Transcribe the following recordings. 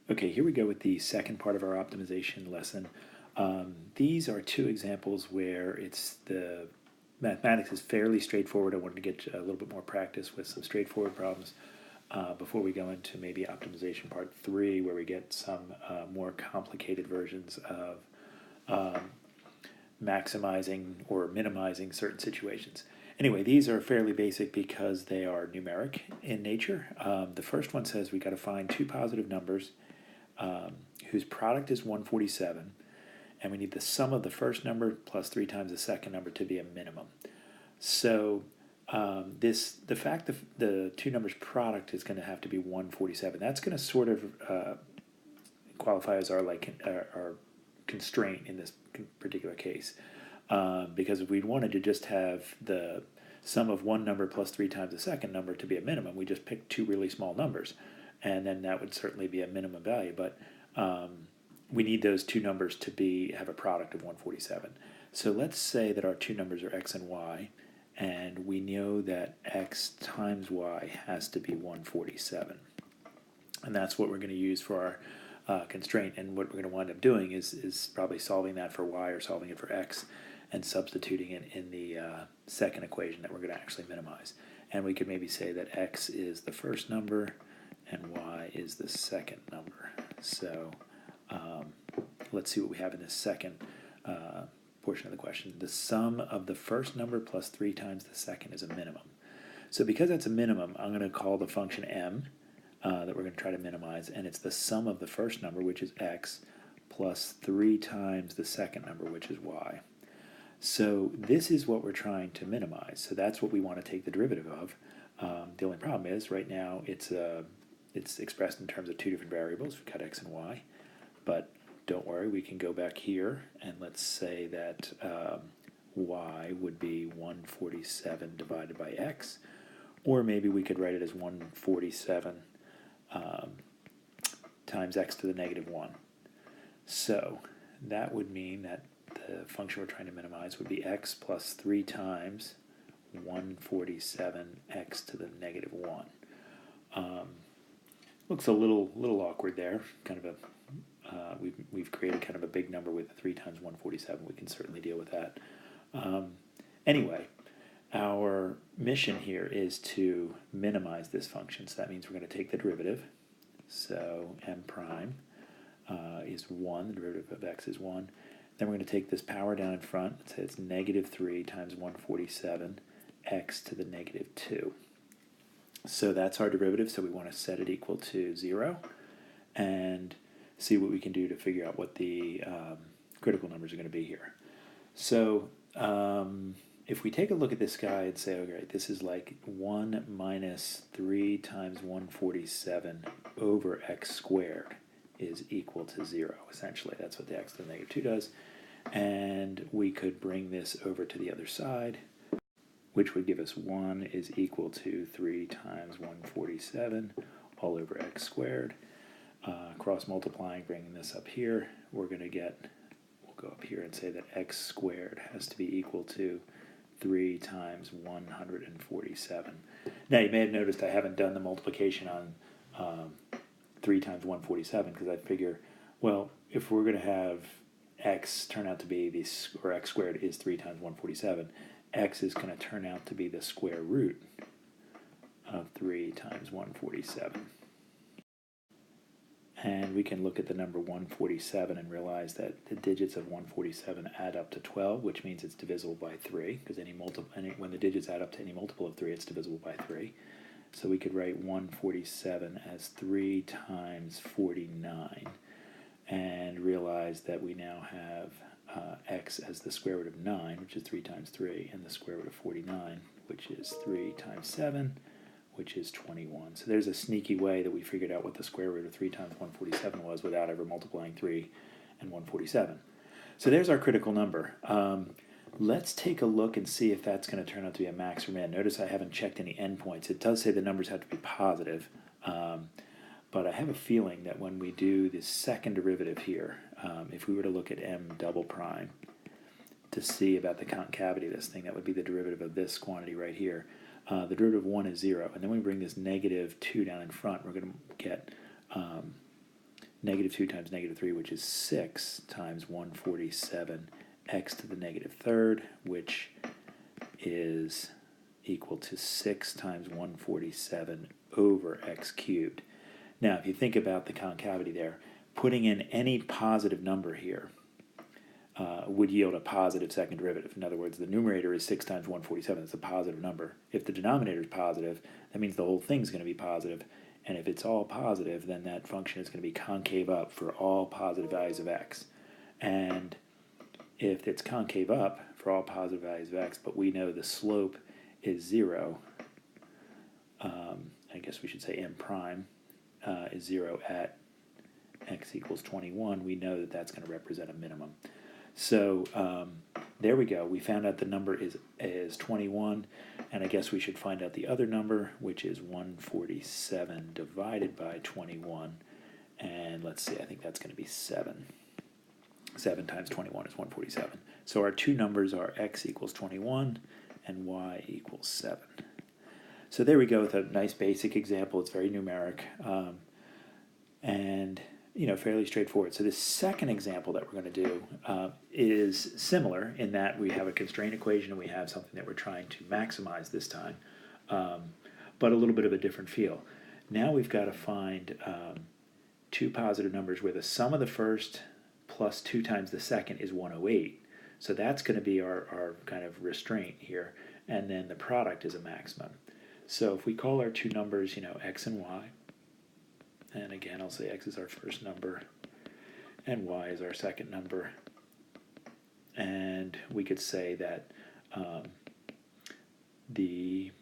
Okay, here we go with the second part of our optimization lesson. These are two examples where the mathematics is fairly straightforward. I wanted to get a little bit more practice with some straightforward problems before we go into maybe optimization part 3, where we get some more complicated versions of maximizing or minimizing certain situations. Anyway, these are fairly basic because they are numeric in nature. The first one says we got to find two positive numbers whose product is 147, and we need the sum of the first number plus 3 times the second number to be a minimum. So the fact that the two numbers product is going to have to be 147, that's going to sort of qualify as our constraint in this particular case. Because if we wanted to just have the sum of one number plus 3 times the second number to be a minimum, we just pick two really small numbers, and then that would certainly be a minimum value. But we need those two numbers to have a product of 147. So let's say that our two numbers are x and y, and we know that x times y has to be 147. And that's what we're going to use for our constraint. And what we're going to wind up doing is probably solving that for y or solving it for x and substituting it in the second equation that we're going to actually minimize. And we could maybe say that x is the first number and y is the second number. So let's see what we have in this second portion of the question. The sum of the first number plus 3 times the second is a minimum. So because that's a minimum, I'm going to call the function m that we're going to try to minimize, and it's the sum of the first number, which is x, plus 3 times the second number, which is y. So this is what we're trying to minimize. So that's what we want to take the derivative of. The only problem is right now it's expressed in terms of two different variables. We've got x and y, but don't worry, we can go back here and let's say that y would be 147 divided by x, or maybe we could write it as 147 times x to the negative 1. So that would mean that the function we're trying to minimize would be x plus 3 times 147 x to the negative 1. Looks a little awkward there. Kind of a we've created kind of a big number with 3 times 147. We can certainly deal with that. Anyway, our mission here is to minimize this function. So that means we're going to take the derivative. So m prime is 1. The derivative of x is 1. Then we're going to take this power down in front. Let's say it's negative 3 times 147 x to the negative 2. So that's our derivative, so we want to set it equal to 0 and see what we can do to figure out what the critical numbers are going to be here. So if we take a look at this guy and say, okay, this is like 1 minus 3 times 147 over x squared is equal to 0, essentially. That's what the x to the negative 2 does. And we could bring this over to the other side, which would give us 1 is equal to 3 times 147 all over x squared. Cross multiplying, bringing this up here, we're going to get, we'll go up here and say that x squared has to be equal to 3 times 147. Now you may have noticed I haven't done the multiplication on 3 times 147 because I figure, well, if we're going to have x turn out to be or x squared is 3 times 147, x is going to turn out to be the square root of 3 times 147. And we can look at the number 147 and realize that the digits of 147 add up to 12, which means it's divisible by 3, because when the digits add up to any multiple of 3, it's divisible by 3. So we could write 147 as 3 times 49 and realize that we now have x as the square root of 9, which is 3 times 3, and the square root of 49, which is 3 times 7, which is 21. So there's a sneaky way that we figured out what the square root of 3 times 147 was without ever multiplying 3 and 147. So there's our critical number. Let's take a look and see if that's going to turn out to be a max or min. Notice I haven't checked any endpoints. It does say the numbers have to be positive, but I have a feeling that when we do the second derivative here, if we were to look at m double prime to see about the concavity of this thing, that would be the derivative of this quantity right here. The derivative of 1 is 0, and then when we bring this negative 2 down in front, we're going to get negative 2 times negative 3, which is 6 times 147 x to the negative third, which is equal to 6 times 147 over x cubed. Now, if you think about the concavity there, putting in any positive number here would yield a positive second derivative. In other words, the numerator is 6 times 147. It's a positive number. If the denominator is positive, that means the whole thing's going to be positive. And if it's all positive, then that function is going to be concave up for all positive values of x. And if it's concave up for all positive values of x, but we know the slope is 0, I guess we should say m prime is 0 at x equals 21, we know that that's going to represent a minimum. So there we go. We found out the number is 21, and I guess we should find out the other number, which is 147 divided by 21. And let's see, I think that's going to be 7. 7 times 21 is 147. So our two numbers are x equals 21 and y equals 7. So there we go with a nice basic example. It's very numeric and fairly straightforward. So this second example that we're going to do is similar in that we have a constraint equation and we have something that we're trying to maximize this time, but a little bit of a different feel. Now we've got to find two positive numbers where the sum of the first plus 2 times the second is 108. So that's going to be our kind of restraint here, and then the product is a maximum. So if we call our two numbers, x and y, and again I'll say x is our first number and y is our second number, and we could say that the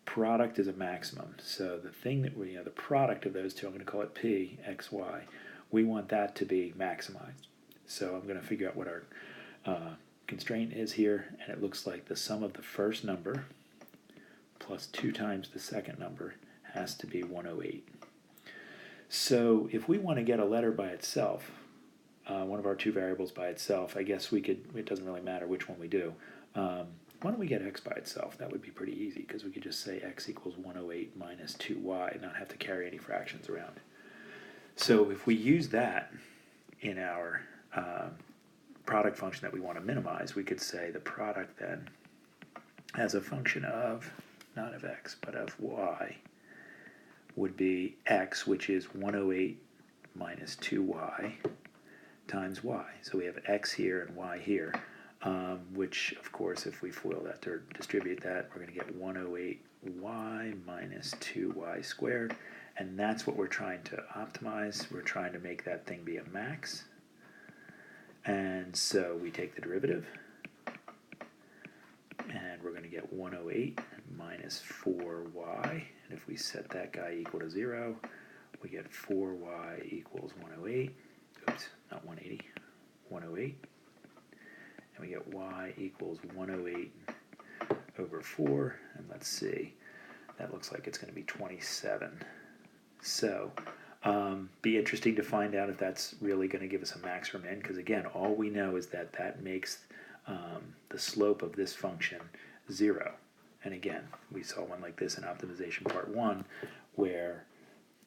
product is a maximum. So the thing that the product of those two, I'm going to call it p, x, y, we want that to be maximized. So I'm going to figure out what our constraint is here, and it looks like the sum of the first number plus 2 times the second number has to be 108. So if we want to get a letter by itself, one of our two variables by itself, I guess we could, it doesn't really matter which one we do. Why don't we get x by itself? That would be pretty easy, because we could just say x equals 108 minus 2y and not have to carry any fractions around. So if we use that in our product function that we want to minimize, we could say the product then as a function of, not of x, but of y, would be x, which is 108 minus 2y times y. So we have x here and y here, which, of course, if we FOIL that or distribute that, we're going to get 108y minus 2y squared, and that's what we're trying to optimize. We're trying to make that thing be a max. And so we take the derivative, and we're going to get 108 minus 4y, and if we set that guy equal to 0, we get 4y equals 108, oops, not 180, 108, and we get y equals 108 over 4, and let's see, that looks like it's going to be 27. So be interesting to find out if that's really going to give us a max or min, because again, all we know is that that makes the slope of this function 0. And again, we saw one like this in optimization part 1, where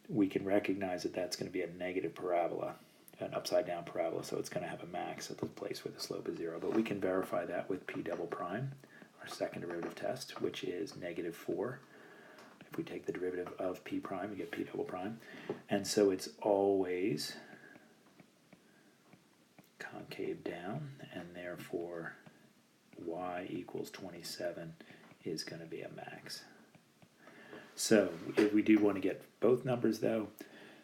we can recognize that that's going to be a negative parabola, an upside down parabola, so it's going to have a max at the place where the slope is 0. But we can verify that with p double prime, our second derivative test, which is negative 4. If we take the derivative of p prime, we get p double prime. And so it's always concave down, and therefore y equals 27 is going to be a max. So if we do want to get both numbers though,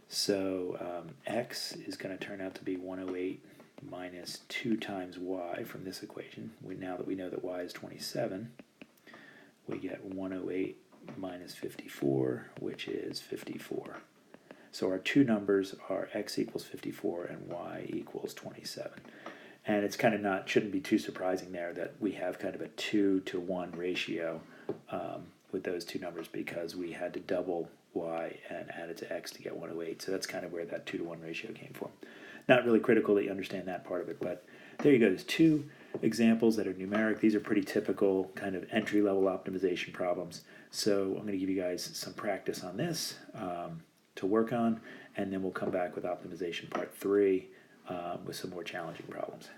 so x is going to turn out to be 108 minus 2 times y from this equation. Now that we know that y is 27, we get 108 minus 54, which is 54. So our two numbers are x equals 54 and y equals 27. And it's kind of shouldn't be too surprising there that we have kind of a 2-to-1 ratio with those two numbers, because we had to double y and add it to x to get 108. So that's kind of where that 2-to-1 ratio came from. Not really critical that you understand that part of it, but there you go. There's two examples that are numeric. These are pretty typical kind of entry-level optimization problems. So I'm going to give you guys some practice on this to work on, and then we'll come back with optimization part 3 with some more challenging problems.